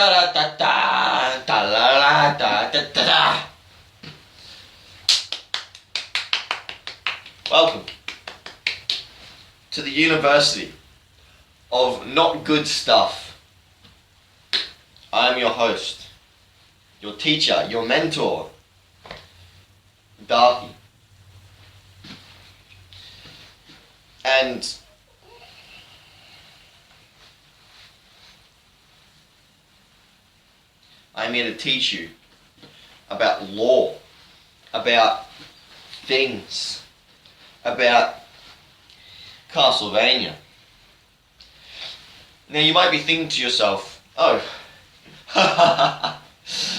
Da da da da da la da da da da. Welcome to the University of Not Good Stuff. I am your host, your teacher, your mentor, Darky. And I'm here to teach you about law, about things, about castlevania. Now you might be thinking to yourself, oh,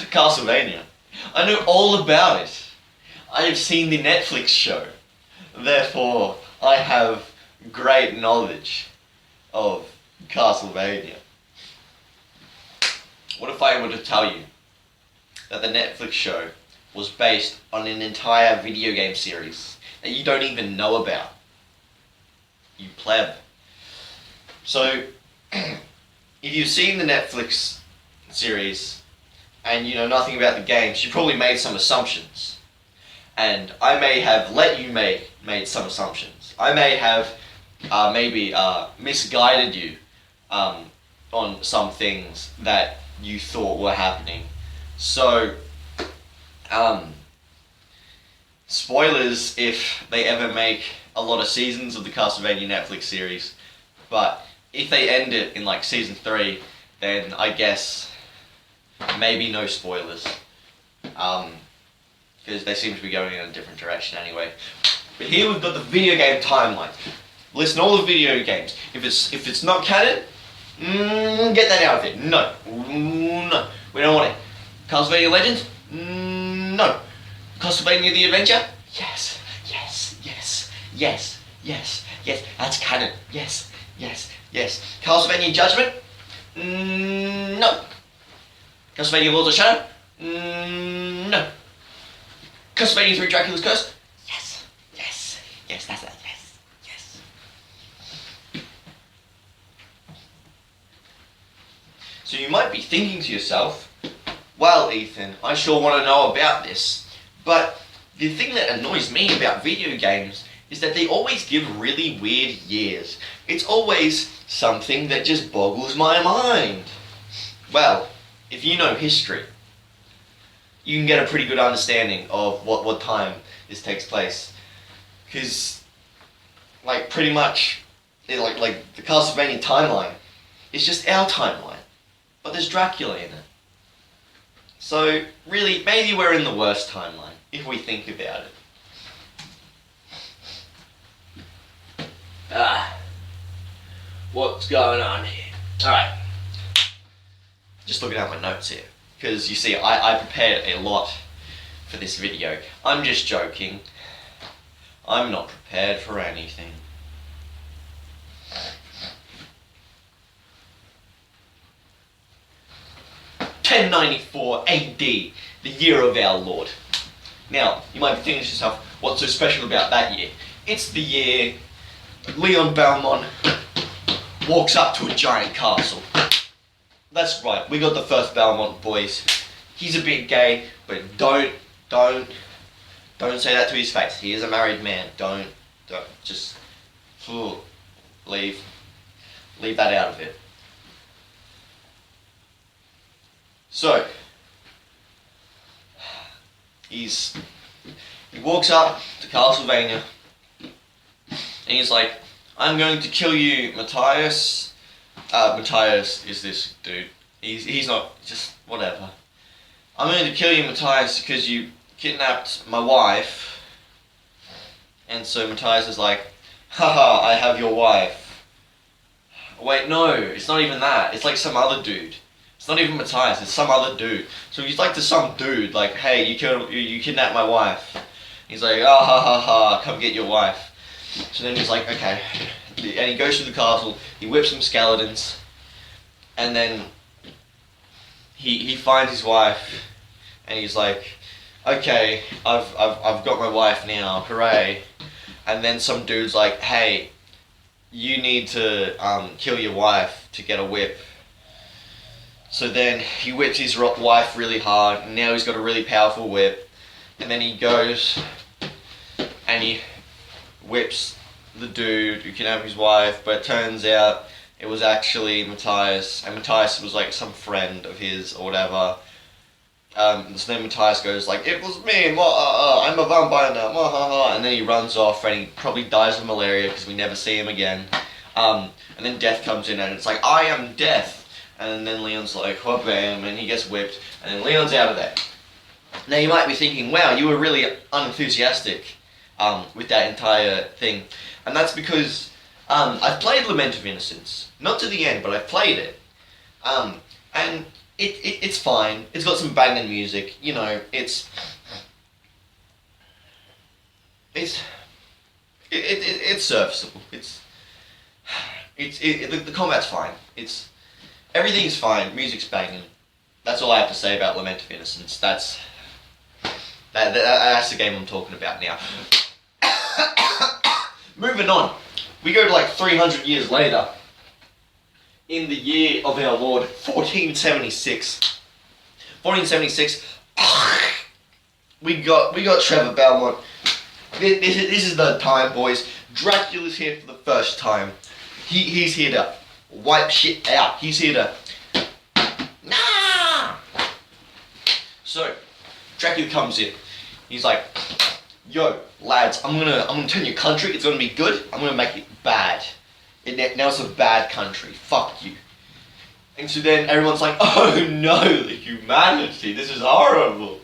castlevania. I know all about it. I have seen the Netflix show. Therefore, I have great knowledge of castlevania. What if I were to tell you that the Netflix show was based on an entire video game series that you don't even know about? You pleb. So, if you've seen the Netflix series and you know nothing about the games, you probably made some assumptions. And I may have let you made some assumptions. I may have maybe misguided you on some things that you thought were happening. So, spoilers if they ever make a lot of seasons of the Castlevania Netflix series, but if they end it in like season 3, then I guess maybe no spoilers, because they seem to be going in a different direction anyway. But here we've got the video game timeline. Listen to all the video games. If it's not canon, get that out of it. No, no, we don't want it. Castlevania Legends, no. Castlevania the Adventure, yes, yes, yes, yes, yes, yes. That's canon. Yes, yes, yes. Castlevania Judgment, no. Castlevania Lords of Shadow, no. Castlevania 3 Dracula's Curse, yes, yes, yes. That's that. Yes, yes. So you might be thinking to yourself, well, Ethan, I sure want to know about this. But the thing that annoys me about video games is that they always give really weird years. It's always something that just boggles my mind. Well, if you know history, you can get a pretty good understanding of what time this takes place. Because, like, pretty much, like the Castlevania timeline is just our timeline. But there's Dracula in it. So, really, maybe we're in the worst timeline, if we think about it. What's going on here? Alright. Just looking at my notes here. Because, you see, I prepared a lot for this video. I'm just joking. I'm not prepared for anything. (1094 AD, the year of our Lord. Now, you might be thinking to yourself, what's so special about that year? It's the year Leon Belmont walks up to a giant castle. That's right, we got the first Belmont, boys. He's a bit gay, but don't say that to his face. He is a married man. Don't, just, leave that out of it. So, he walks up to Castlevania, and he's like, I'm going to kill you, Matthias. Matthias is this dude. He's not, just whatever. I'm going to kill you, Matthias, because you kidnapped my wife. And so Matthias is like, haha, I have your wife. Wait, no, it's not even that. It's like some other dude. It's not even Matthias, it's some other dude. So he's like to some dude, like, hey, you kidnapped my wife. He's like, ah ha ha ha, come get your wife. So then he's like, okay. And he goes to the castle, he whips some skeletons, and then he finds his wife, and he's like, okay, I've got my wife now, hooray. And then some dude's like, hey, you need to kill your wife to get a whip. So then he whips his wife really hard, and now he's got a really powerful whip. And then he goes and he whips the dude who kidnapped his wife, but it turns out it was actually Matthias, and Matthias was like some friend of his or whatever. So then Matthias goes like, "It was me, I'm a vampire now," and then he runs off and he probably dies of malaria because we never see him again. And then Death comes in and it's like, "I am Death," and then Leon's like, "Oh bam," and he gets whipped, and then Leon's out of there. Now you might be thinking, "Wow, you were really unenthusiastic with that entire thing," and that's because I've played Lament of Innocence, not to the end, but I've played it, and it's fine. It's got some banging music, you know. It's serviceable. The combat's fine. Everything's fine. Music's banging. That's all I have to say about Lament of Innocence. That's the game I'm talking about now. Moving on, we go to like 300 years later. In the year of our Lord, 1476. 1476. We got Trevor Belmont. This is the time, boys. Dracula's here for the first time. He's here to wipe shit out. He's here to So Dracula comes in. He's like, "Yo, lads, I'm gonna turn your country. It's gonna be good. I'm gonna make it bad. Now it's a bad country. Fuck you." And so then everyone's like, "Oh no, the humanity. This is horrible."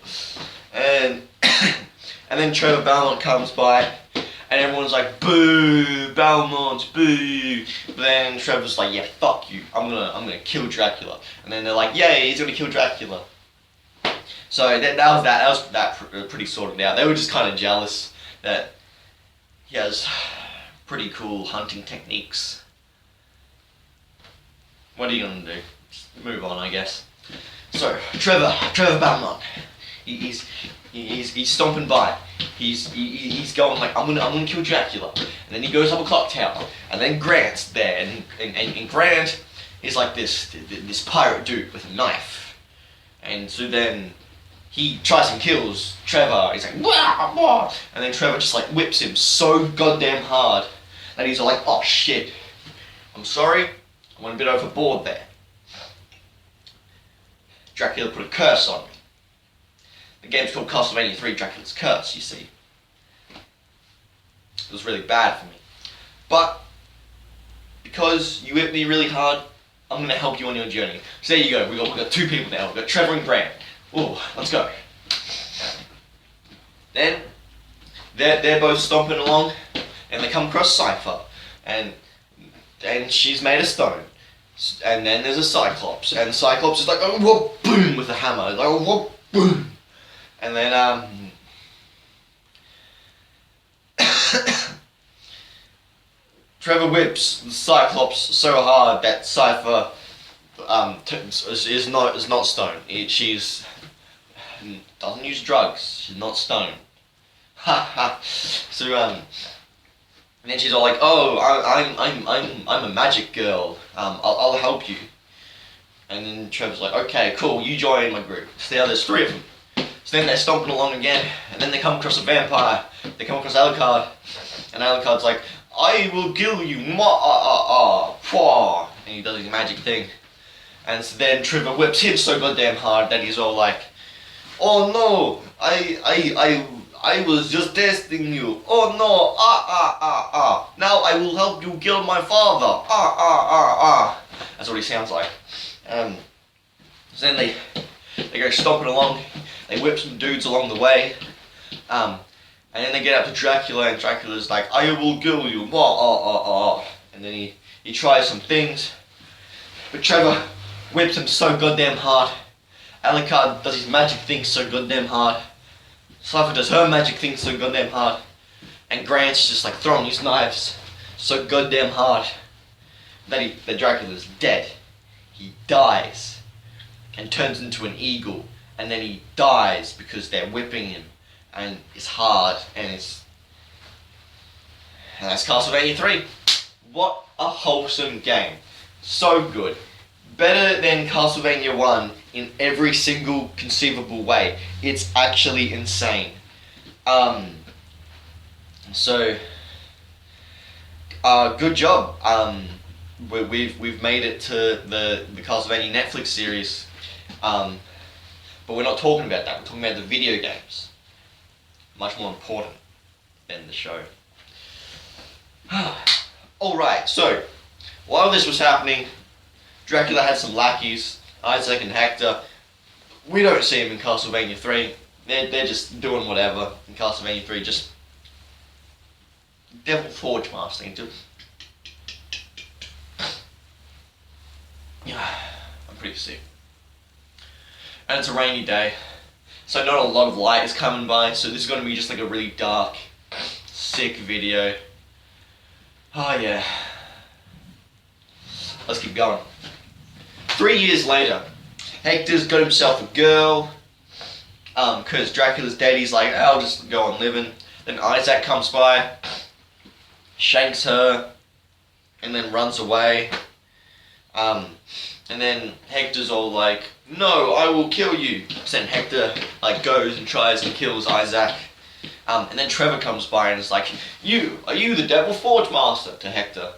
And and then Trevor Belmont comes by, and everyone's like, "Boo, Belmont, boo." But then Trevor's like, "Yeah, fuck you. I'm gonna kill Dracula." And then they're like, "Yeah, he's gonna kill Dracula." So that was pretty sorted out. They were just kind of jealous that he has pretty cool hunting techniques. What are you gonna do? Just move on, I guess. So Trevor Belmont, he's stomping by. He's going like, I'm gonna kill Dracula, and then he goes up a clock tower, and then Grant's there, and Grant is like this pirate dude with a knife, and so then he tries and kills Trevor. He's like, "Wah, wah," and then Trevor just like whips him so goddamn hard that he's like, "Oh shit, I'm sorry, I went a bit overboard there. Dracula put a curse on me." The game's called Castlevania 3 Dracula's Curse, you see. It was really bad for me. But because you whipped me really hard, I'm going to help you on your journey. So there you go, we got two people now. We've got Trevor and Grant. Oh, let's go. Then they're both stomping along, and they come across Cypher, and she's made of stone. And then there's a Cyclops, and Cyclops is like, "Oh, whoa, boom," with a hammer. Like, "Oh, whoa, boom." And then Trevor whips the Cyclops so hard that Cypher is not stone. She's doesn't use drugs. She's not stone. Ha ha. So and then she's all like, "Oh, I'm a magic girl. I'll help you." And then Trevor's like, "Okay, cool. You join my group." So now there's three of them. So then they're stomping along again, and then they come across a vampire. They come across Alucard, and Alucard's like, "I will kill you, and he does his magic thing. And so then Trevor whips him so goddamn hard that he's all like, "Oh no, I was just testing you. Oh no, now I will help you kill my father. That's what he sounds like. So then they go stomping along. They whip some dudes along the way, and then they get up to Dracula, and Dracula's like, "I will kill you," and then he tries some things, but Trevor whips him so goddamn hard. Alucard does his magic thing so goddamn hard. Cypher does her magic thing so goddamn hard, and Grant's just like throwing his knives so goddamn hard that Dracula's dead. He dies and turns into an eagle. And then he dies because they're whipping him, and it's hard, and that's Castlevania 3. What a wholesome game. So good. better than Castlevania 1 in every single conceivable way. It's actually insane. So, good job. We've made it to the Castlevania Netflix series. But we're not talking about that. We're talking about the video games. Much more important than the show. Alright, so, while this was happening, Dracula had some lackeys, Isaac and Hector. We don't see them in Castlevania 3. They're just doing whatever in Castlevania 3. Just Devil Forge mastering. I'm pretty sick. And it's a rainy day, so not a lot of light is coming by, so this is going to be just like a really dark, sick video. Oh yeah. Let's keep going. 3 years later, Hector's got himself a girl, because Dracula's dead. He's like, I'll just go on living. Then Isaac comes by, shanks her, and then runs away. And then Hector's all like, no, I will kill you. So then Hector like goes and tries and kills Isaac. And then Trevor comes by and is like, are you the Devil Forge Master? To Hector.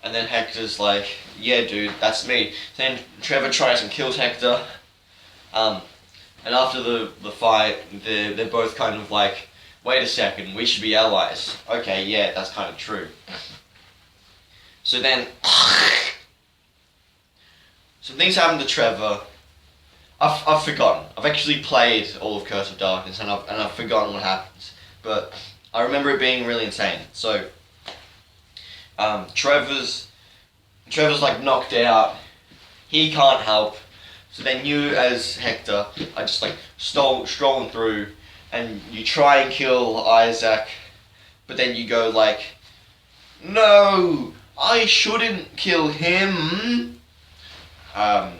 And then Hector's like, yeah dude, that's me. Then Trevor tries and kills Hector. And after the fight, they're both kind of like, wait a second, we should be allies. Okay, yeah, that's kind of true. So then, some things happen to Trevor. I've forgotten. I've actually played all of Curse of Darkness and I've forgotten what happens. But I remember it being really insane. So Trevor's like knocked out. He can't help. So then you as Hector are just like strolling through and you try and kill Isaac, but then you go like, no, I shouldn't kill him. But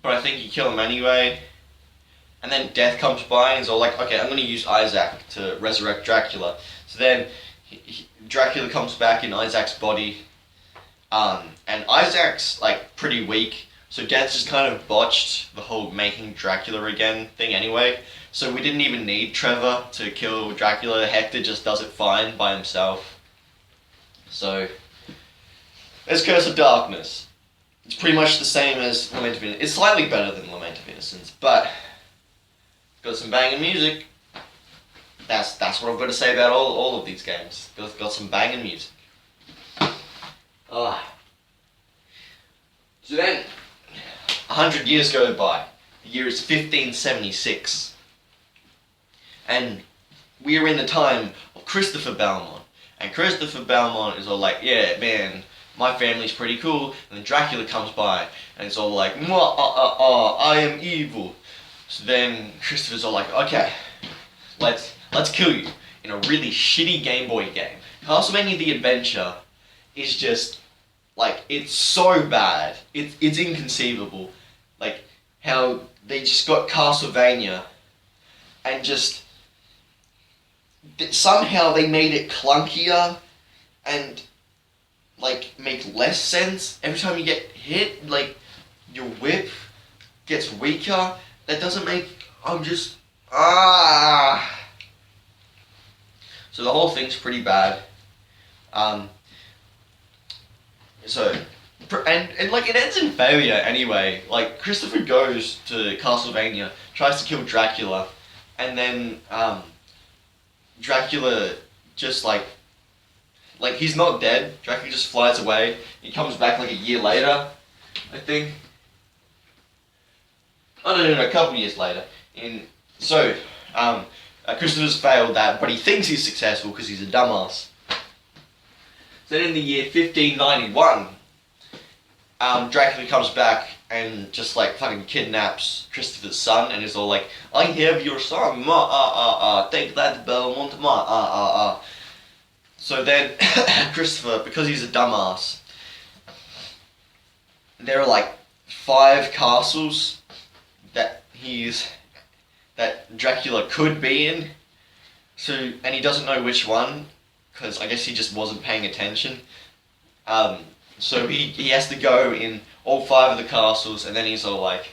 I think you kill him anyway. And then Death comes by and is all like, okay, I'm going to use Isaac to resurrect Dracula. So then Dracula comes back in Isaac's body. And Isaac's like pretty weak. So Death just kind of botched the whole making Dracula again thing anyway. So we didn't even need Trevor to kill Dracula. Hector just does it fine by himself. So there's Curse of Darkness. It's pretty much the same as Lament of Innocence. It's slightly better than Lament of Innocence, but got some banging music. That's what I've got to say about all of these games. Got some banging music. So then, 100 years go by. The year is 1576. And we are in the time of Christopher Belmont. And Christopher Belmont is all like, yeah, man, my family's pretty cool. And then Dracula comes by, and it's all like, I am evil. So then Christopher's all like, okay, let's kill you in a really shitty Game Boy game. Castlevania The Adventure is just, like, it's so bad. It's inconceivable. Like, how they just got Castlevania and just somehow they made it clunkier and like make less sense every time you get hit. Like your whip gets weaker. That doesn't make. So the whole thing's pretty bad. And like it ends in failure anyway. Like Christopher goes to Castlevania, tries to kill Dracula, and then Dracula just like he's not dead. Dracula just flies away. He comes back like a year later, I think. Oh no, a couple years later. Christopher's failed that, but he thinks he's successful because he's a dumbass. So then in the year 1591, Dracula comes back and just like fucking kidnaps Christopher's son and is all like, I have your son, take that Belmont, So then Christopher, because he's a dumbass, there are like 5 castles that Dracula could be in. So, and he doesn't know which one, because I guess he just wasn't paying attention. So he has to go in all 5 of the castles, and then he's all like,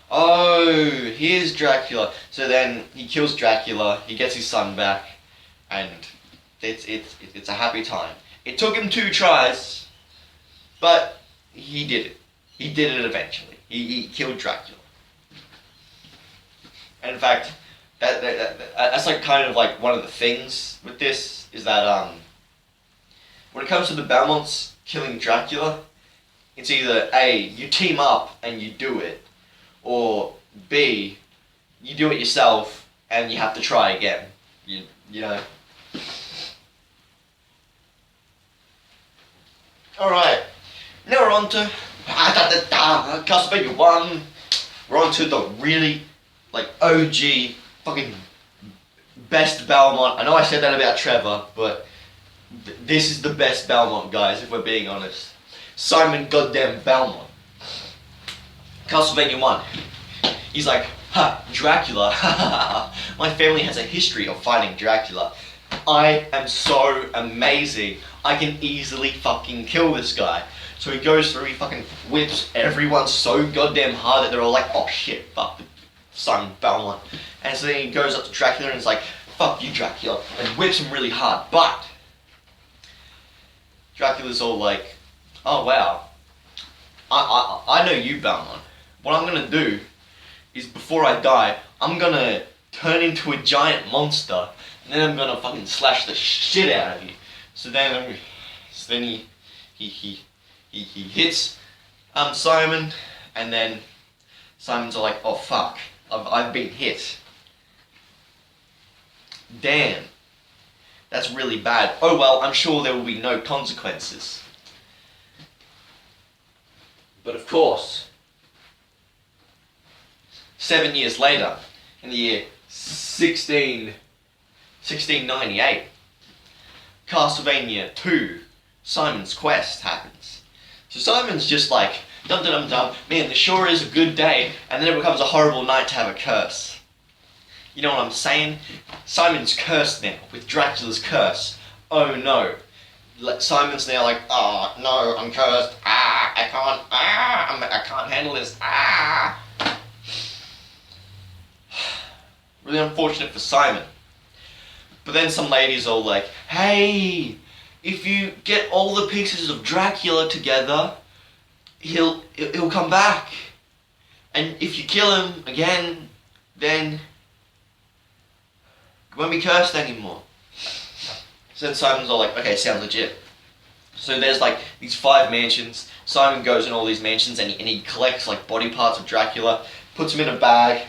oh, here's Dracula. So then he kills Dracula, he gets his son back, and it's a happy time. It took him 2 tries, but he did it. He did it eventually. He killed Dracula. And in fact, that's like kind of like one of the things with this is that when it comes to the Belmonts killing Dracula, it's either A, you team up and you do it, or B, you do it yourself and you have to try again. You know. Alright, now we're on to Castlevania 1. We're on to the really, like, OG, fucking best Belmont. I know I said that about Trevor, but this is the best Belmont, guys, if we're being honest. Simon goddamn Belmont. Castlevania 1. He's like, ha, Dracula. My family has a history of fighting Dracula. I am so amazing. I can easily fucking kill this guy. So he goes through, he fucking whips everyone so goddamn hard that they're all like, oh shit, fuck Simon Belmont. And so then he goes up to Dracula and is like, fuck you, Dracula, and whips him really hard. But Dracula's all like, oh wow, I know you, Belmont. What I'm gonna do is before I die, I'm gonna turn into a giant monster, and then I'm gonna fucking slash the shit out of you. So then he hits Simon, and then Simon's all like, oh fuck, I've been hit. Damn, that's really bad. Oh well, I'm sure there will be no consequences. But of course, 7 years later, in the year 1698, Castlevania 2, Simon's Quest happens. So Simon's just like, dum dum dum, man, this sure is a good day, and then it becomes a horrible night to have a curse. You know what I'm saying? Simon's cursed now, with Dracula's curse. Oh no. Simon's now like, oh no, I'm cursed. I can't handle this. Really unfortunate for Simon. But then some ladies are like, hey, if you get all the pieces of Dracula together, he'll come back. And if you kill him again, then you won't be cursed anymore. So then Simon's all like, okay, sounds legit. So there's like these 5 mansions. Simon goes in all these mansions and he collects like body parts of Dracula, puts them in a bag,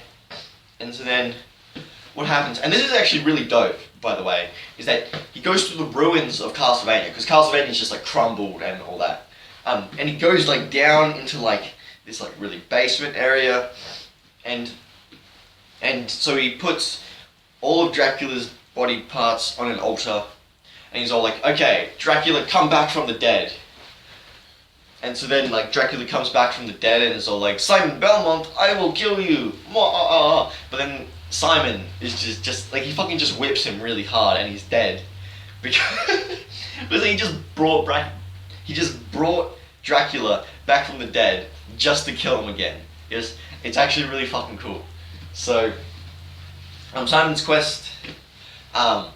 and so then what happens, and this is actually really dope, by the way, is that he goes to the ruins of Castlevania, because Castlevania's just like crumbled and all that. And he goes like down into like this like really basement area, and so he puts all of Dracula's body parts on an altar, and he's all like, okay, Dracula, come back from the dead. And so then like Dracula comes back from the dead and is all like, Simon Belmont, I will kill you. But then Simon is just like, he fucking just whips him really hard and he's dead. Because he just brought Dracula back from the dead just to kill him again. It's actually really fucking cool. So Simon's Quest, I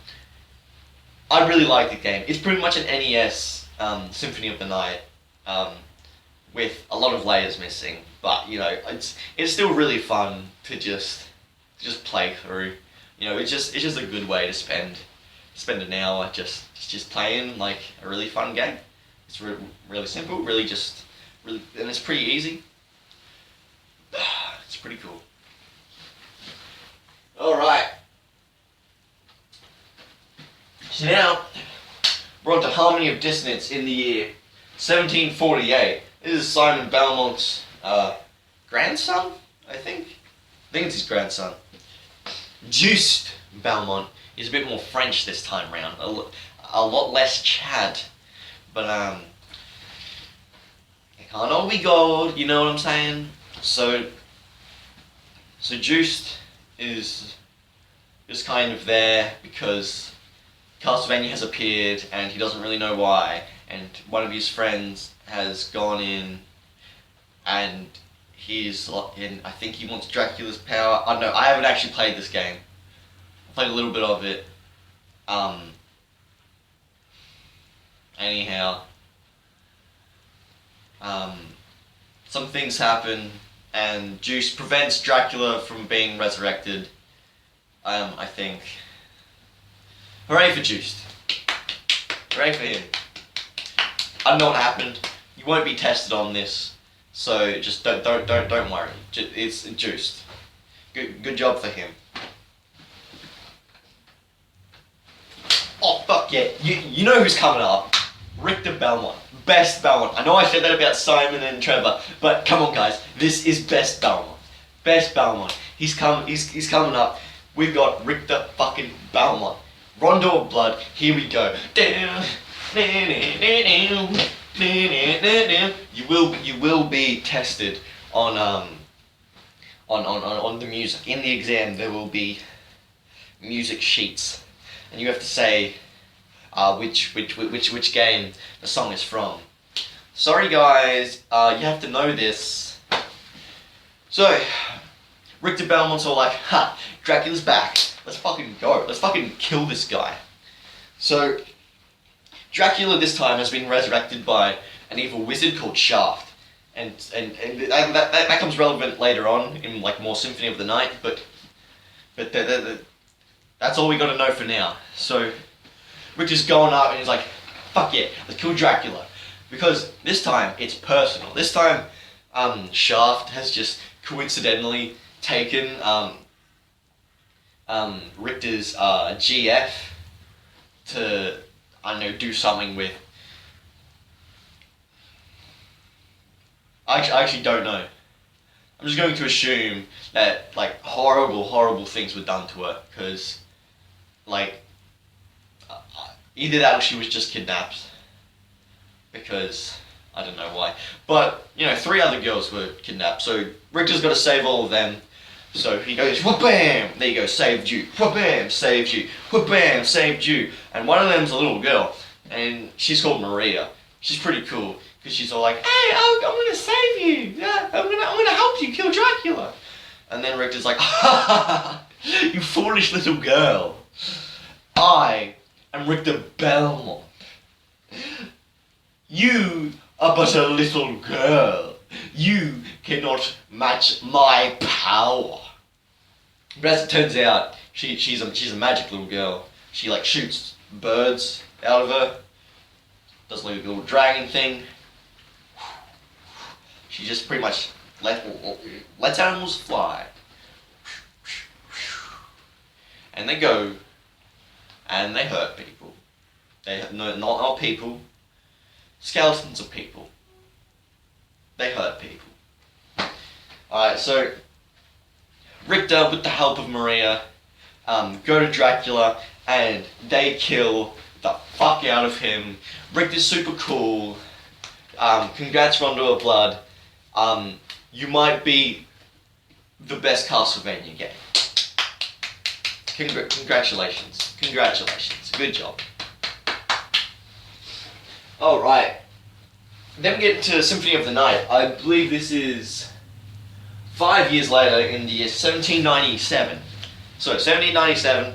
really like the game. It's pretty much an NES Symphony of the Night, with a lot of layers missing, but you know, it's still really fun to just play through. You know, it's just a good way to spend an hour just playing like a really fun game. It's really simple, really, and it's pretty easy. It's pretty cool. All right. So now we're on to Harmony of Dissonance in the year 1748. This is Simon Belmont's grandson, I think. I think it's his grandson. Juste Belmont is a bit more French this time round. A lot less Chad. But it can't all be gold, you know what I'm saying? So Juste is just kind of there because Castlevania has appeared and he doesn't really know why. and one of his friends has gone in, and he's in. I think he wants Dracula's power. I don't know. I haven't actually played this game. I played a little bit of it. Anyhow, some things happen, and Juice prevents Dracula from being resurrected. I think. Hooray for Juice! Hooray for him! I don't know what happened. You won't be tested on this, so just don't worry. It's Juiced. Good job for him. Oh fuck yeah! You know who's coming up? Richter Belmont. Best Belmont. I know I said that about Simon and Trevor, but come on guys, this is best Belmont. Best Belmont. He's coming up. We've got Richter fucking Belmont. Rondo of Blood. Here we go. You will be tested on the music. In the exam there will be music sheets, and you have to say which game the song is from. Sorry guys, you have to know this. So, Richter Belmont's all like, ha, Dracula's back. Let's fucking go. Let's fucking kill this guy. So, Dracula this time has been resurrected by an evil wizard called Shaft. And that comes relevant later on in like more Symphony of the Night, but that's all we gotta know for now. So, Richter's going up and he's like, fuck yeah, let's kill Dracula. Because this time, it's personal. This time, Shaft has just coincidentally taken Richter's GF to, I don't know, do something with. I actually don't know. I'm just going to assume that, like, horrible things were done to her, because, like, either that or she was just kidnapped, because I don't know why. But, you know, 3 other girls were kidnapped, so Richter's got to save all of them. So he goes, whoop-bam! There you go, saved you. Whoop-bam! Saved you. Whoop-bam! Saved you. And one of them's a little girl, and she's called Maria. She's pretty cool, because she's all like, hey, I'm going to save you. Yeah, I'm gonna help you kill Dracula. And then Richter's like, ha ha ha, you foolish little girl. I am Richter Belmont. You are but a little girl. You cannot match my power. But as it turns out, she's a magic little girl. She like shoots birds out of her. Does like a little dragon thing. She just pretty much lets animals fly. And they go and they hurt people. They have not people. Skeletons of people. They hurt people. Alright, so Richter, with the help of Maria, go to Dracula and they kill the fuck out of him. Richter's super cool. Congrats, Rondo of Blood. You might be the best Castlevania game. Congratulations. Congratulations. Good job. Alright. Then we get to Symphony of the Night. I believe this is 5 years later in the year 1797. So, 1797.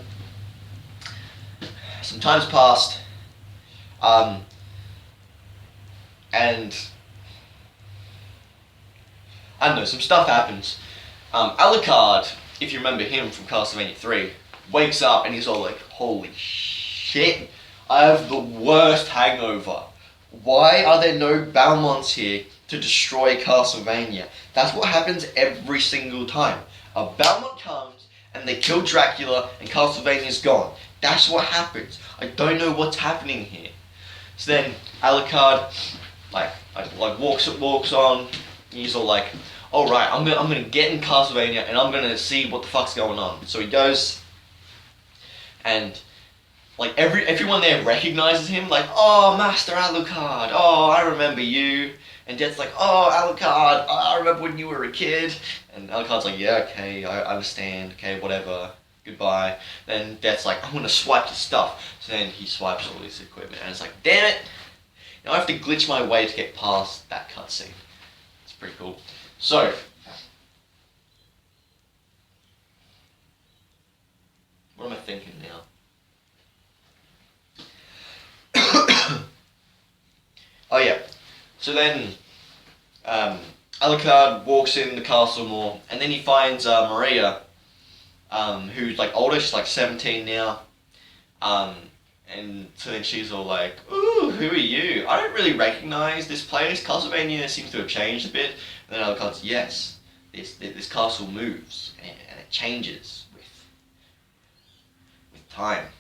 Some time's passed. And I don't know, some stuff happens. Alucard, if you remember him from Castlevania 3, wakes up and he's all like, holy shit, I have the worst hangover. Why are there no Belmonts here to destroy Castlevania? That's what happens every single time. A Belmont comes and they kill Dracula and Castlevania's gone. That's what happens. I don't know what's happening here. So then Alucard walks on. He's all like, all right, I'm gonna get in Castlevania and I'm gonna see what the fuck's going on. So he goes, and like everyone there recognizes him. Like, oh, Master Alucard. Oh, I remember you. And Death's like, oh, Alucard, I remember when you were a kid. And Alucard's like, yeah, okay, I understand. Okay, whatever. Goodbye. Then Death's like, I'm gonna swipe the stuff. So then he swipes all his equipment, and it's like, damn it. Now I have to glitch my way to get past that cutscene. It's pretty cool. So, what am I thinking now? Oh yeah. So then, Alucard walks in the castle more, and then he finds Maria, who's like older. She's like 17 now. And so then she's all like, "Ooh, who are you? I don't really recognize this place. Castlevania seems to have changed a bit." And then Alucard's, "Yes, this castle moves and it changes with time."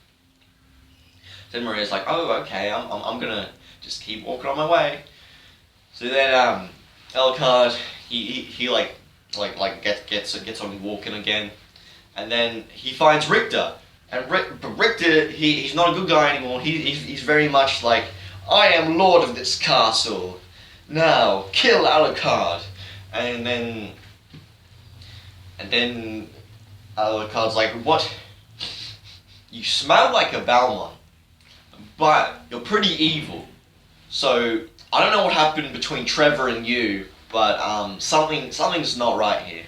Then Maria's like, "Oh, okay, I'm gonna just keep walking on my way." So then Alucard he gets on walking again, and then he finds Richter. And but Richter, he's not a good guy anymore. He's very much like, "I am lord of this castle. Now kill Alucard." And then Alucard's like, "What? You smell like a Balmont, but you're pretty evil. So I don't know what happened between Trevor and you, but something's not right here."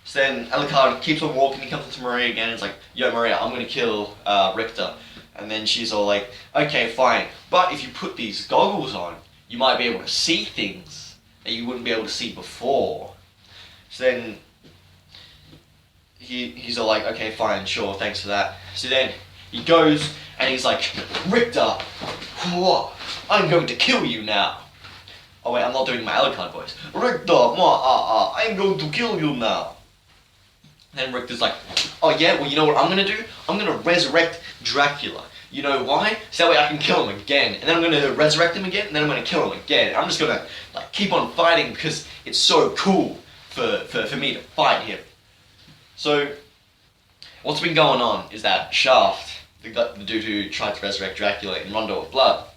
So then Alucard keeps on walking. He comes up to Maria again and it's like, "Yo, Maria, I'm gonna kill Richter." And then she's all like, "Okay, fine. But if you put these goggles on, you might be able to see things that you wouldn't be able to see before." So then he's all like, "Okay, fine, sure, thanks for that." So then he goes and he's like, "Richter, what? I'm going to kill you now." Oh wait, I'm not doing my Alucard voice. "Richter, I'm going to kill you now." Then Richter's like, "Oh yeah, well you know what I'm gonna do? I'm gonna resurrect Dracula. You know why? So that way I can kill him again. And then I'm gonna resurrect him again, and then I'm gonna kill him again. I'm just gonna like keep on fighting because it's so cool for me to fight him." So what's been going on is that Shaft, the dude who tried to resurrect Dracula in Rondo of Blood,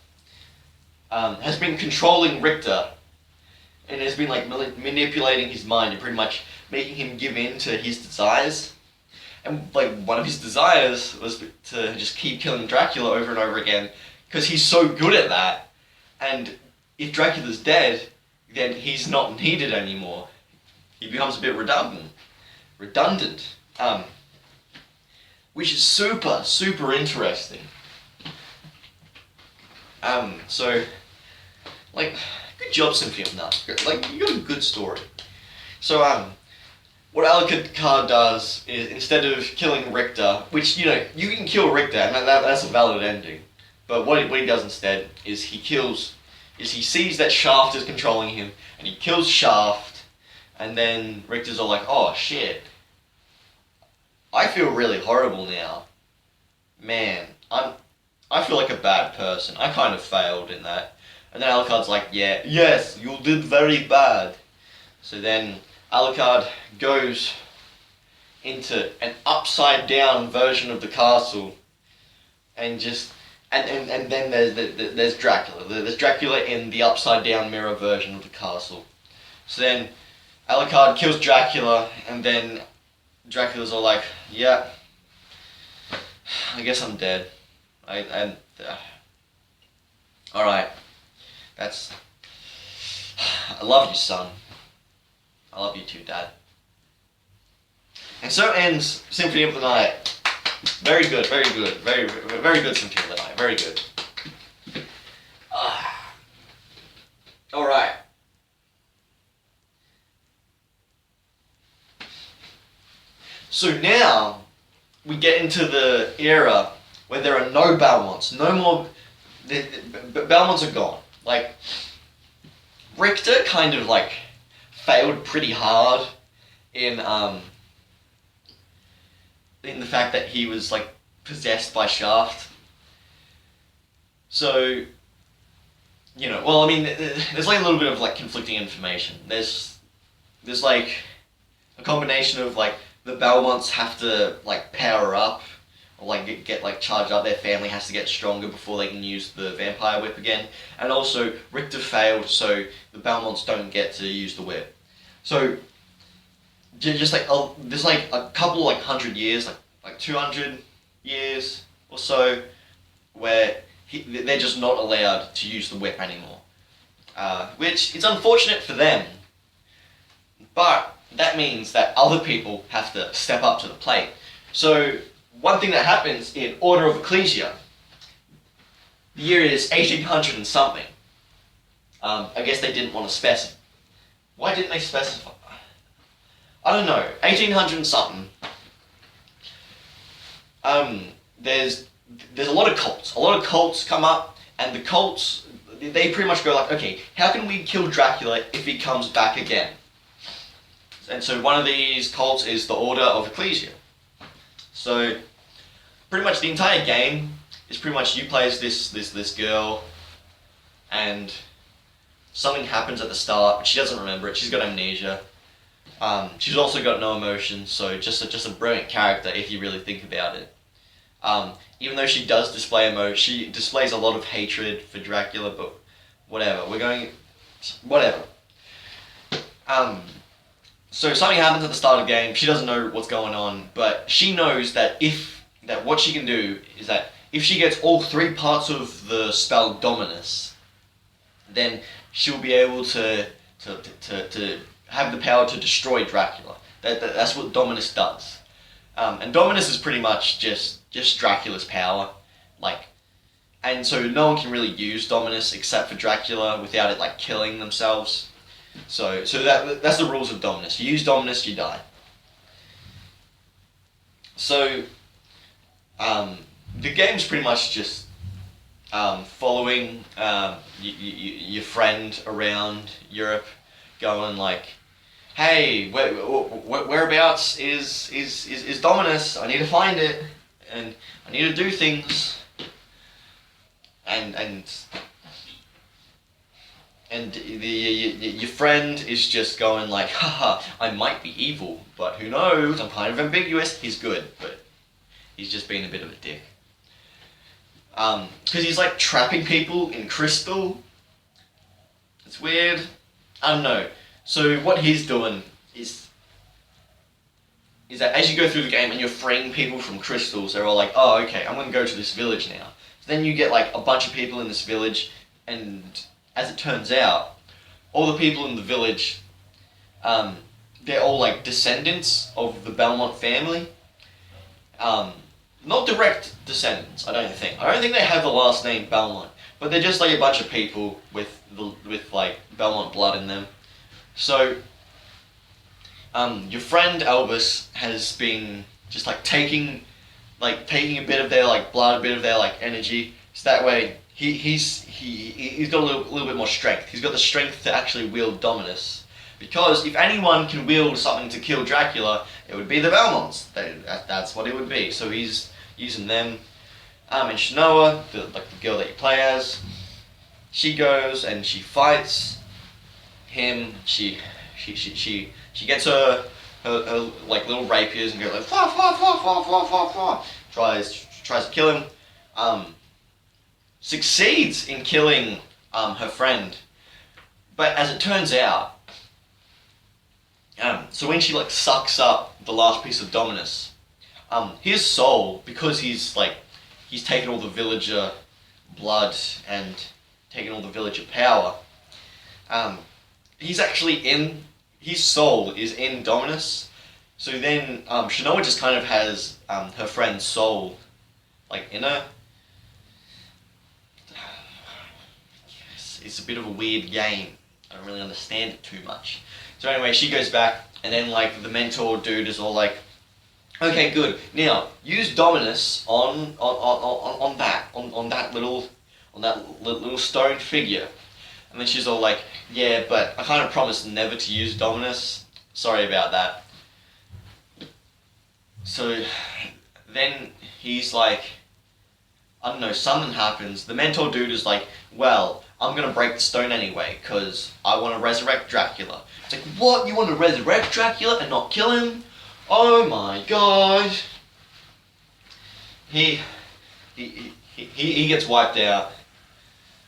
has been controlling Richter and has been like manipulating his mind and pretty much making him give in to his desires. And like one of his desires was to just keep killing Dracula over and over again because he's so good at that. And if Dracula's dead, then he's not needed anymore. He becomes a bit redundant. Which is super interesting. So, like, good job, Symphony of Night. Like, you got a good story. So, what Alucard does is, instead of killing Richter, which, you know, you can kill Richter, and that's a valid ending, but what he does instead is he sees that Shaft is controlling him, and he kills Shaft, and then Richter's all like, "Oh, shit. I feel really horrible now. Man, I feel like a bad person. I kind of failed in that." And then Alucard's like, "Yes, you did very bad." So then Alucard goes into an upside down version of the castle and then there's Dracula. There's Dracula in the upside down mirror version of the castle. So then Alucard kills Dracula, and then Dracula's all like, "Yeah, I guess I'm dead. Alright. I love you, son. I love you too, Dad." And so ends Symphony of the Night. Very good, very good. Very good Symphony of the Night. Very good. Alright. So now we get into the era where there are no Balmonts. No more. The Balmonts are gone. Like, Richter kind of like failed pretty hard in the fact that he was like possessed by Shaft. So, you know, well, I mean, there's like a little bit of like conflicting information. There's like a combination of like the Balmonts have to like power up or like get like charged up. Their family has to get stronger before they can use the vampire whip again. And also Richter failed, so the Balmonts don't get to use the whip. So just like there's like a couple like 100 years, like 200 years or so, where they're just not allowed to use the whip anymore. Which is unfortunate for them, but that means that other people have to step up to the plate. So one thing that happens in Order of Ecclesia, the year is 1800 and something. I guess they didn't want to specify. Why didn't they specify? I don't know. 1800 and something. There's a lot of cults. A lot of cults come up, and the cults, they pretty much go like, okay, how can we kill Dracula if he comes back again? And so one of these cults is the Order of Ecclesia. So pretty much the entire game is pretty much you play as this girl, and something happens at the start, but she doesn't remember it. She's got amnesia. She's also got no emotion, so just a brilliant character if you really think about it. Even though she does display emotion, she displays a lot of hatred for Dracula, but whatever. Whatever. So something happens at the start of the game. She doesn't know what's going on, but she knows that what she can do is that if she gets all 3 parts of the spell Dominus, then she'll be able to have the power to destroy Dracula. That's what Dominus does. And Dominus is pretty much just Dracula's power, and so no one can really use Dominus except for Dracula without it killing themselves. So that's the rules of Dominus. You use Dominus, you die. So the game's pretty much just following your friend around Europe, going like, hey, whereabouts is Dominus? I need to find it, and I need to do things, and your friend is just going like, haha, I might be evil, but who knows? I'm kind of ambiguous. He's good, but he's just being a bit of a dick. Because he's trapping people in crystal. It's weird. I don't know. So what he's doing is that as you go through the game and you're freeing people from crystals, they're all like, oh, okay, I'm going to go to this village now. So then you get a bunch of people in this village, and as it turns out, all the people in the village, they're all descendants of the Belmont family. Not direct descendants, I don't think. I don't think they have the last name Belmont, but they're just a bunch of people with Belmont blood in them. So, your friend Elvis has been just taking a bit of their blood, a bit of their energy, so that way he's got a little bit more strength. He's got the strength to actually wield Dominus. Because if anyone can wield something to kill Dracula, it would be the Belmonts. That's what it would be. So he's using them. And Shanoa, the girl that you play as, she goes and she fights him. She gets her little rapiers and goes fa fa fa fa fa fa fa. Tries to kill him. Succeeds in killing her friend. But as it turns out, so when she sucks up the last piece of Dominus, his soul, because he's taken all the villager blood and taken all the villager power, he's actually his soul is in Dominus. So then Shanoa just kind of has her friend's soul in her. It's a bit of a weird game. I don't really understand it too much. So anyway, she goes back, and then the mentor dude is all like, okay, good. Now use Dominus on that little stone figure. And then she's all like, yeah, but I kind of promised never to use Dominus. Sorry about that. So then he's like, I don't know, something happens. The mentor dude is like, well, I'm going to break the stone anyway, because I want to resurrect Dracula. It's like, what? You want to resurrect Dracula and not kill him? Oh my god. He gets wiped out.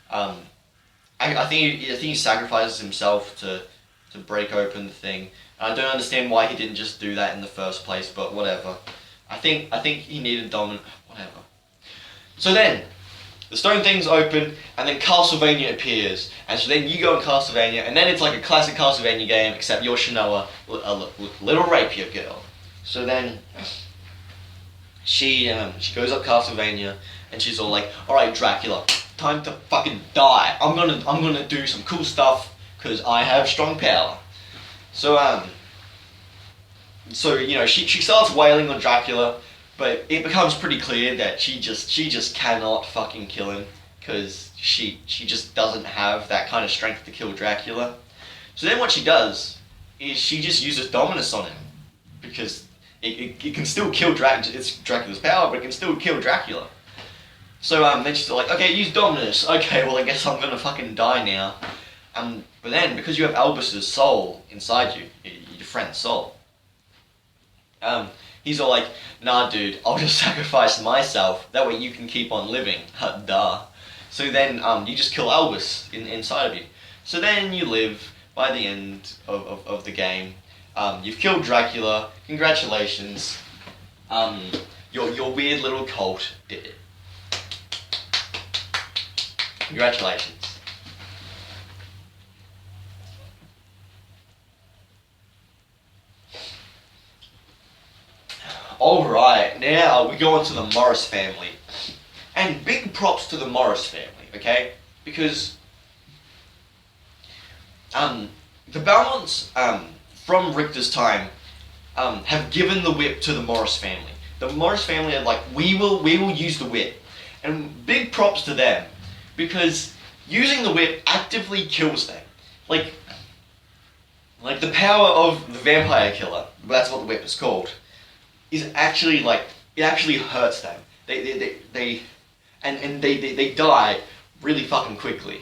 I think he sacrifices himself to break open the thing. I don't understand why he didn't just do that in the first place, but whatever. I think he needed dominant. Whatever. So then, the stone thing's open, and then Castlevania appears. And so then you go in Castlevania, and then it's like a classic Castlevania game, except you're Shanoa, a little rapier girl. So then she goes up Castlevania, and she's all like, "Alright, Dracula, time to fucking die. I'm gonna do some cool stuff, because I have strong power." So you know, she starts wailing on Dracula, but it becomes pretty clear that she just cannot fucking kill him, because she just doesn't have that kind of strength to kill Dracula. So then what she does is she just uses Dominus on him, because it can still kill Dracula. It's Dracula's power, but it can still kill Dracula. So then she's like, okay, use Dominus. Okay, well I guess I'm gonna fucking die now. But then because you have Albus's soul inside you, your friend's soul, he's all like, nah, dude, I'll just sacrifice myself. That way you can keep on living. Duh. So then you just kill Albus inside of you. So then you live by the end of the game. You've killed Dracula. Congratulations. Your weird little cult did it. Congratulations. Alright, now we go on to the Morris family. And big props to the Morris family, okay? Because the Belmonts from Richter's time have given the whip to the Morris family. The Morris family are like, we will use the whip. And big props to them, because using the whip actively kills them. Like the power of the vampire killer, that's what the whip is called, is actually like, it actually hurts them. They die really fucking quickly.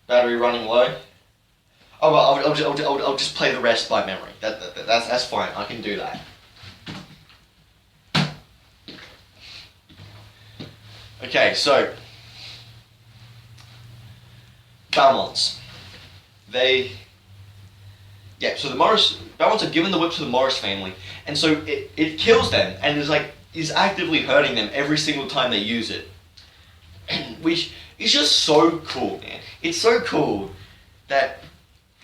Battery running low. Oh well, I'll just play the rest by memory. That's fine. I can do that. Okay, so Belmonts. So the Belmonts have given the whip to the Morris family, and so it kills them, and is actively hurting them every single time they use it. Which is just so cool, man. It's so cool that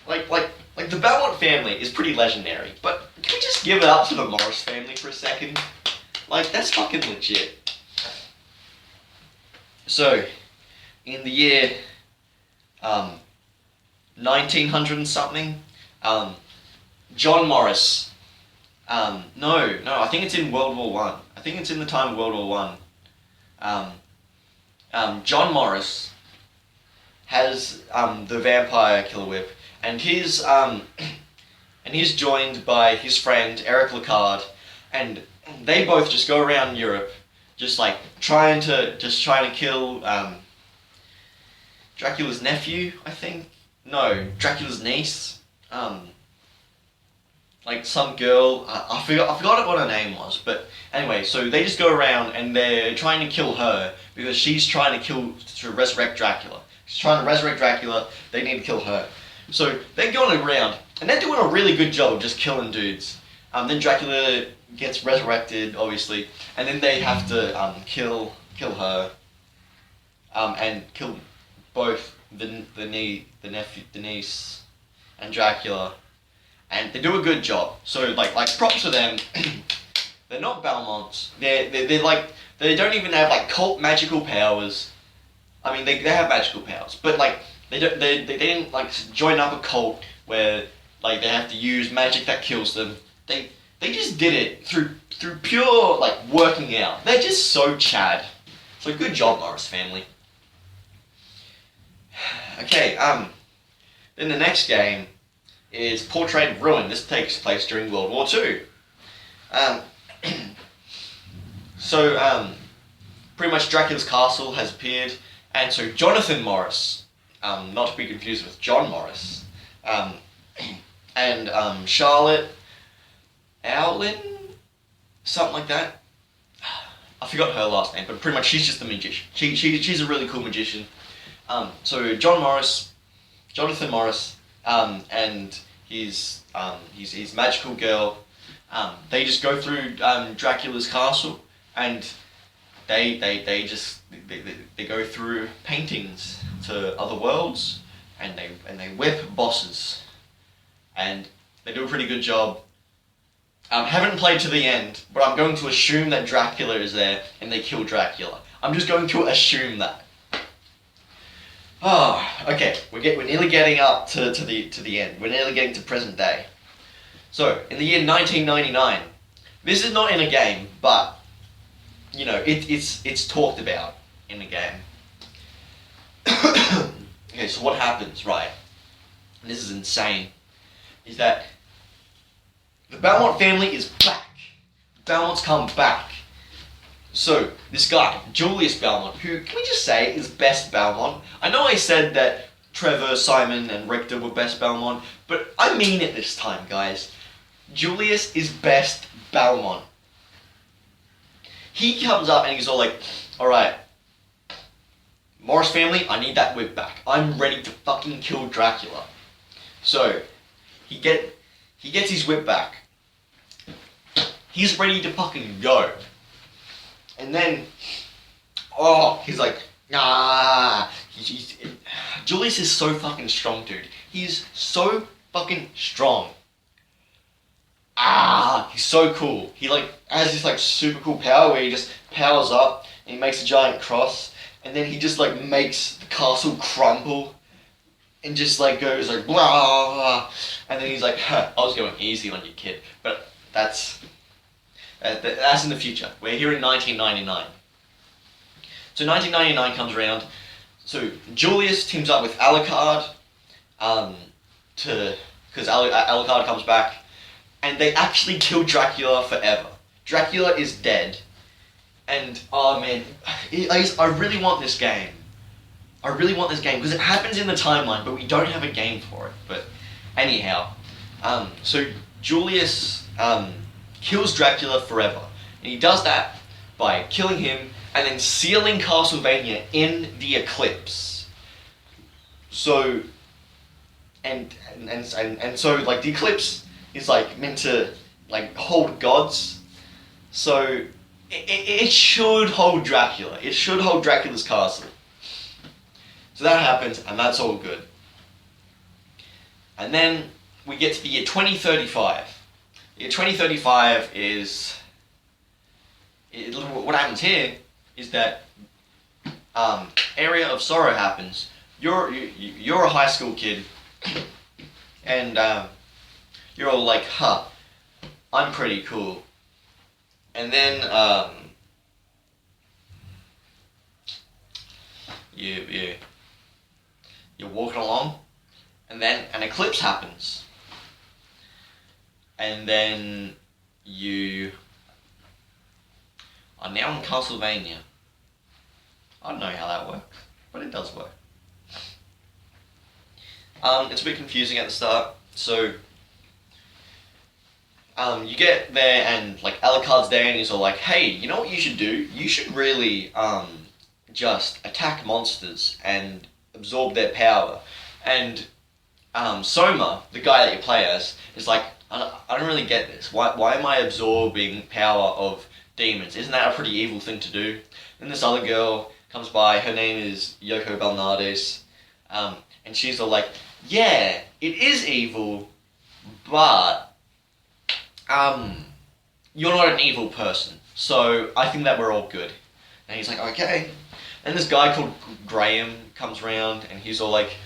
like the Belmont family is pretty legendary, but can we just give it up to the Morris family for a second? Like, that's fucking legit. So, in the year 1900 and something, John Morris, no, I think it's in World War One. I think it's in the time of World War One. John Morris has the vampire killer whip, and he's joined by his friend Eric Lacard, and they both just go around Europe, just like trying to kill Dracula's nephew, I think. No, Dracula's niece. Like some girl, I forgot what her name was, but anyway, so they just go around and they're trying to kill her because she's trying to resurrect Dracula. She's trying to resurrect Dracula, they need to kill her. So they're going around, and they're doing a really good job of just killing dudes. Then Dracula gets resurrected, obviously, and then they have to kill her, and kill both the niece, and Dracula. And they do a good job. So like props to them. They're not Belmonts. They're like, they don't even have like cult magical powers. I mean, they have magical powers, but like they didn't like join up a cult where like they have to use magic that kills them. They just did it through pure like working out. They're just so Chad. So good job, Morris family. Okay, then the next game is Portrait of Ruin. This takes place during World War II. Pretty much Dracula's castle has appeared, and so Jonathan Morris, not to be confused with John Morris, and Charlotte Owlin, something like that. I forgot her last name, but pretty much she's just a magician. She's a really cool magician. So Jonathan Morris, and his magical girl, they just go through Dracula's castle, and they go through paintings to other worlds, and they whip bosses, and they do a pretty good job. Haven't played to the end, but I'm going to assume that Dracula is there and they kill Dracula. I'm just going to assume that. Oh, okay. We're nearly getting up to the end. We're nearly getting to present day. So, in the year 1999, this is not in a game, but you know, it's talked about in the game. Okay, so what happens, right? And this is insane. Is that the Belmont family is back. Belmonts come back. So, this guy, Julius Belmont, who, can we just say, is best Belmont? I know I said that Trevor, Simon, and Richter were best Belmont, but I mean it this time, guys. Julius is best Belmont. He comes up and he's all like, alright, Morris family, I need that whip back. I'm ready to fucking kill Dracula. So, he gets his whip back. He's ready to fucking go. And then, he's like, nah. Julius is so fucking strong, dude. He's so fucking strong. He's so cool. He has this super cool power where he just powers up and he makes a giant cross, and then he just makes the castle crumble and just goes blah, blah, and then he's like, I was going easy on you, kid. But that's in the future. We're here in 1999. So 1999 comes around. So Julius teams up with Alucard, because Alucard comes back, and they actually kill Dracula forever. Dracula is dead, and oh man, I really want this game. I really want this game because it happens in the timeline, but we don't have a game for it. But anyhow, so Julius kills Dracula forever, and he does that by killing him and then sealing Castlevania in the eclipse. So, and so the eclipse is meant to hold gods. So it should hold Dracula. It should hold Dracula's castle. So that happens, and that's all good. And then we get to the year 2035. The year 2035 is... what happens here is that Area of Sorrow happens. You're a high school kid, and you're all like, I'm pretty cool. And then you're walking along, and then an eclipse happens, and then you are now in Castlevania. I don't know how that works, but it does work. It's a bit confusing at the start, so you get there and Alucard's there and he's all like, hey, you know what you should do? You should really just attack monsters and absorb their power. And Soma, the guy that you play as, is like, I don't really get this. Why am I absorbing power of demons? Isn't that a pretty evil thing to do? Then this other girl comes by, her name is Yoko Balnades, and she's all like, yeah, it is evil, but you're not an evil person, so I think that we're all good. And he's like, okay. And this guy called Graham comes around, and he's all like,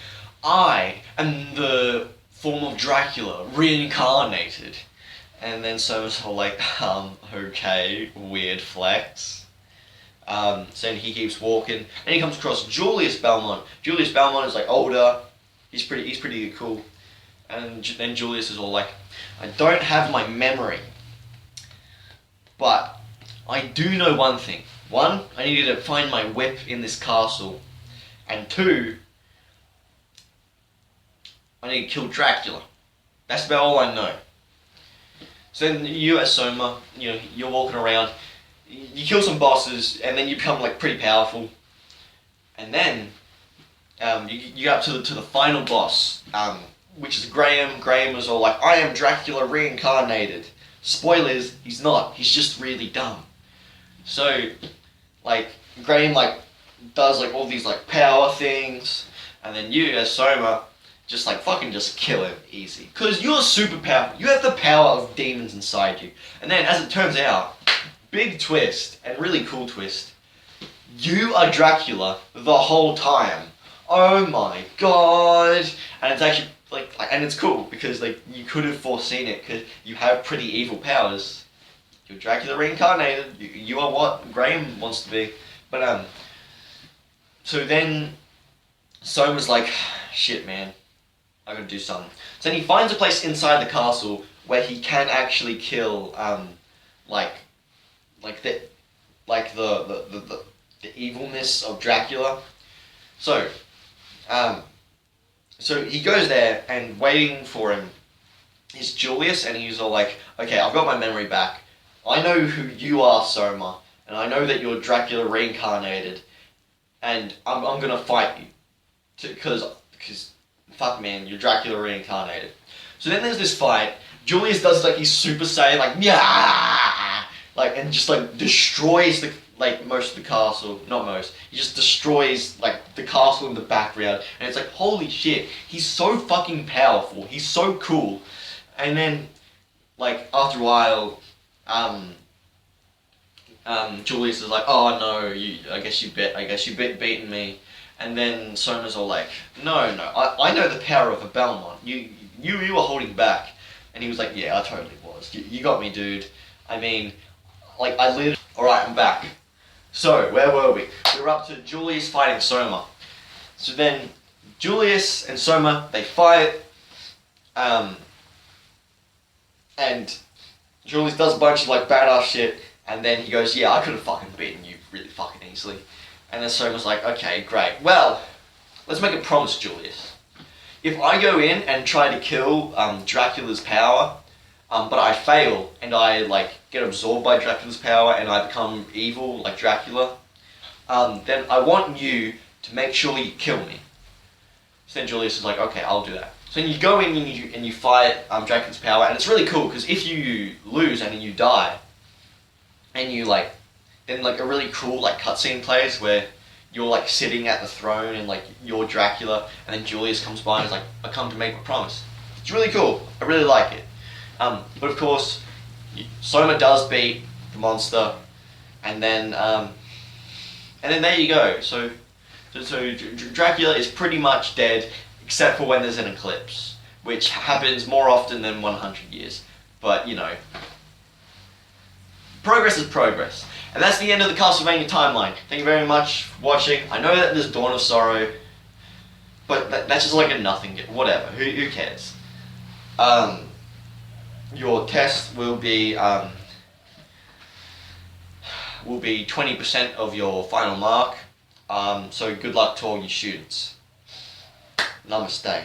I am the form of Dracula, reincarnated. And then Soma's all like, okay, weird flex. So he keeps walking, and he comes across Julius Belmont. Julius Belmont is older, he's pretty cool. And then Julius is all like, I don't have my memory, but I do know one thing. One, I need to find my whip in this castle, and two, I need to kill Dracula. That's about all I know. So then you as Soma, you're walking around, you kill some bosses, and then you become pretty powerful. And then you get up to the final boss, which is Graham. Graham is all like, I am Dracula reincarnated. Spoilers, he's not. He's just really dumb. So like Graham like does like all these like power things, and then you as Soma just like fucking just kill him easy. Cause you're super powerful. You have the power of demons inside you. And then as it turns out, big twist and really cool twist. You are Dracula the whole time. Oh my god! And it's actually like and it's cool because like you could have foreseen it because you have pretty evil powers. You're Dracula reincarnated. You are what Graham wants to be. But so then Soma's like, shit, man, I gotta do something. So then he finds a place inside the castle where he can actually kill like the evilness of Dracula. So so he goes there, and waiting for him is Julius, and he's all like, okay, I've got my memory back. I know who you are, Soma, and I know that you're Dracula reincarnated, and I'm gonna fight you. Because fuck man, you're Dracula reincarnated. So then there's this fight. Julius does like his Super Saiyan, like, yeah, like, and just like destroys the most of the castle. Not most. He just destroys like the castle in the background, and it's like, holy shit, he's so fucking powerful. He's so cool. And then like after a while, Julius is like, oh no, I guess you beaten me. And then Soma's all like, no, I know the power of a Belmont. You were holding back. And he was like, yeah, I totally was. You got me, dude. I mean, like, I literally... Alright, I'm back. So, where were we? We were up to Julius fighting Soma. So then, Julius and Soma, they fight. And Julius does a bunch of, like, badass shit. And then he goes, yeah, I could have fucking beaten you really fucking easily. And then Soma's like, okay, great. Well, let's make a promise, Julius. If I go in and try to kill Dracula's power, but I fail and I like get absorbed by Dracula's power and I become evil like Dracula, then I want you to make sure you kill me. So then Julius is like, okay, I'll do that. So then you go in and you fight Dracula's power, and it's really cool because if you lose and you die, and you like, then like a really cool like cutscene plays where you're like sitting at the throne and like you're Dracula, and then Julius comes by and is like, I come to make my promise. It's really cool. I really like it. But of course, Soma does beat the monster, and then there you go. So Dracula is pretty much dead, except for when there's an eclipse, which happens more often than 100 years. But you know, progress is progress. And that's the end of the Castlevania timeline. Thank you very much for watching. I know that there's Dawn of Sorrow, but that's just like a nothing. Whatever. Who cares? Your test will be 20% of your final mark. So good luck to all your students. Namaste.